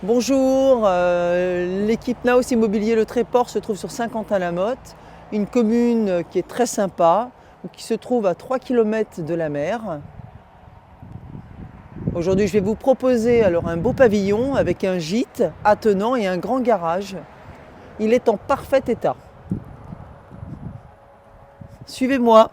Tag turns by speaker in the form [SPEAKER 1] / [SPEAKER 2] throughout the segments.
[SPEAKER 1] Bonjour, l'équipe Naos Immobilier Le Tréport se trouve sur Saint-Quentin-la-Motte, une commune qui est très sympa, qui se trouve à 3 km de la mer. Aujourd'hui, je vais vous proposer alors un beau pavillon avec un gîte attenant et un grand garage. Il est en parfait état. Suivez-moi.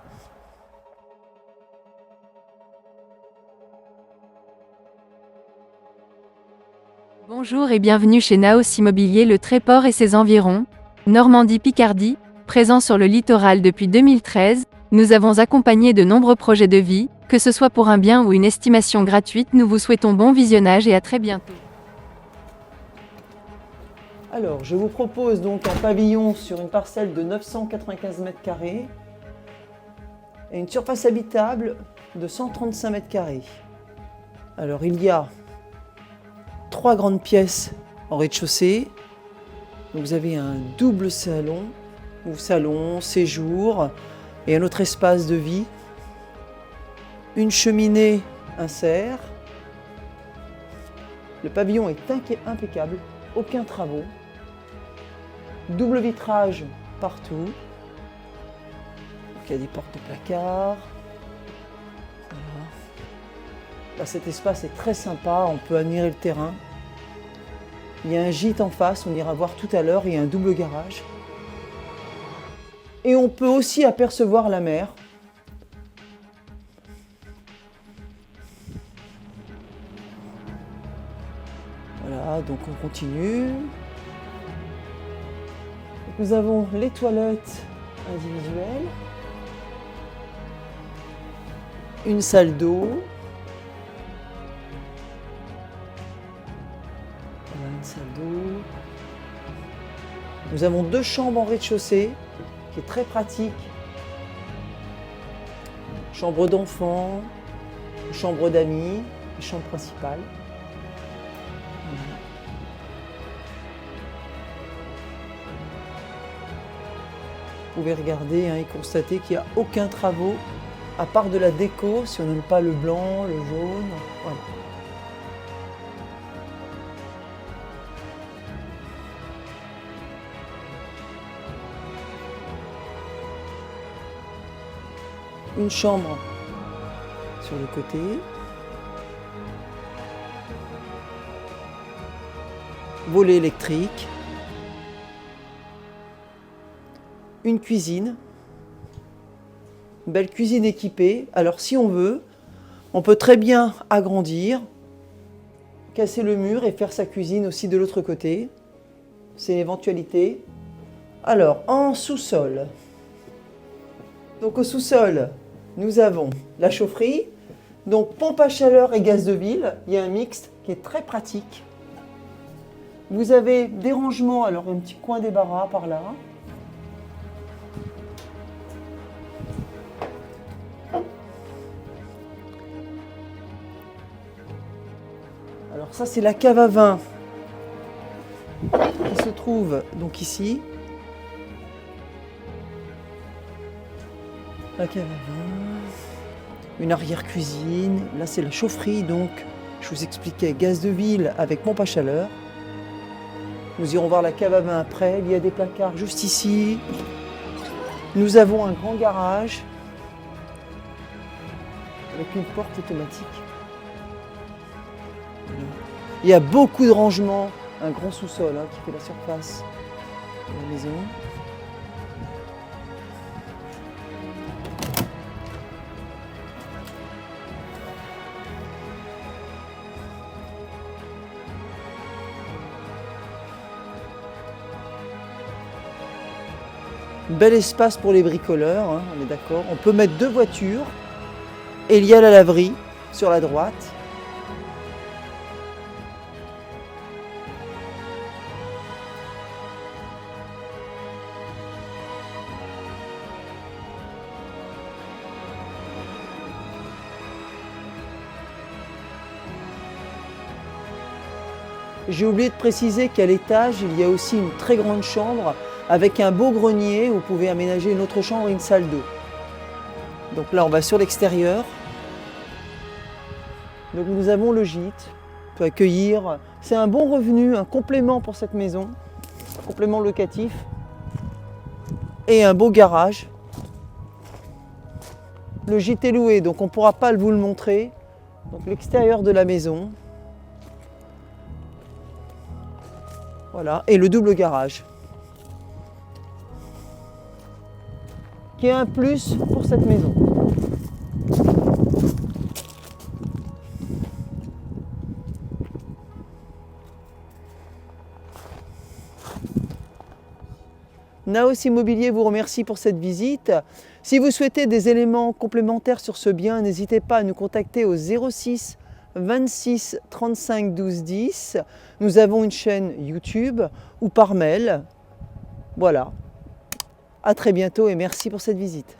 [SPEAKER 2] Bonjour et bienvenue chez Naos Immobilier Le Tréport et ses environs, Normandie-Picardie, présent sur le littoral depuis 2013, nous avons accompagné de nombreux projets de vie, que ce soit pour un bien ou une estimation gratuite, nous vous souhaitons bon visionnage et à très bientôt.
[SPEAKER 1] Alors, je vous propose donc un pavillon sur une parcelle de 995 mètres carrés et une surface habitable de 135 mètres carrés. Alors, il y a 3 grandes pièces en rez-de-chaussée. Vous avez un double salon, ou salon, séjour et un autre espace de vie. Une cheminée insert. Le pavillon est impeccable, aucun travaux. Double vitrage partout. Donc, il y a des portes de placard. Voilà. Là, cet espace est très sympa, on peut admirer le terrain. Il y a un gîte en face, on ira voir tout à l'heure, il y a un double garage. Et on peut aussi apercevoir la mer. Voilà, donc on continue. Nous avons les toilettes individuelles. Une salle d'eau. Voilà, une salle d'eau. Nous avons 2 chambres en rez-de-chaussée, qui est très pratique. Chambre d'enfants, chambre d'amis, chambre principale. Vous pouvez regarder et constater qu'il n'y a aucun travaux, à part de la déco, si on n'aime pas le blanc, le jaune. Voilà. Une chambre sur le côté. Volet électrique. Une cuisine. Une belle cuisine équipée. Alors si on veut, on peut très bien agrandir, casser le mur et faire sa cuisine aussi de l'autre côté. C'est l'éventualité. Alors, en sous-sol. Donc au sous-sol, nous avons la chaufferie, donc pompe à chaleur et gaz de ville. Il y a un mixte qui est très pratique. Vous avez des rangements, alors un petit coin débarras par là. Alors ça c'est la cave à vin qui se trouve donc ici. La cave à vin, une arrière-cuisine, là c'est la chaufferie donc je vous expliquais gaz de ville avec pompe à chaleur. Nous irons voir la cave à vin après, il y a des placards juste ici. Nous avons un grand garage avec une porte automatique. Il y a beaucoup de rangements, un grand sous-sol qui fait la surface de la maison. Bel espace pour les bricoleurs, on est d'accord. On peut mettre 2 voitures et il y a la laverie sur la droite. J'ai oublié de préciser qu'à l'étage, il y a aussi une très grande chambre avec un beau grenier où vous pouvez aménager une autre chambre et une salle d'eau. Donc là, on va sur l'extérieur. Donc nous avons le gîte, peut accueillir. C'est un bon revenu, un complément pour cette maison, complément locatif. Et un beau garage. Le gîte est loué, donc on ne pourra pas vous le montrer. Donc l'extérieur de la maison. Voilà, et le double garage. Qui est un plus pour cette maison. Naos Immobilier vous remercie pour cette visite. Si vous souhaitez des éléments complémentaires sur ce bien, n'hésitez pas à nous contacter au 06 26 35 12 10. Nous avons une chaîne YouTube ou par mail. Voilà. À très bientôt et merci pour cette visite.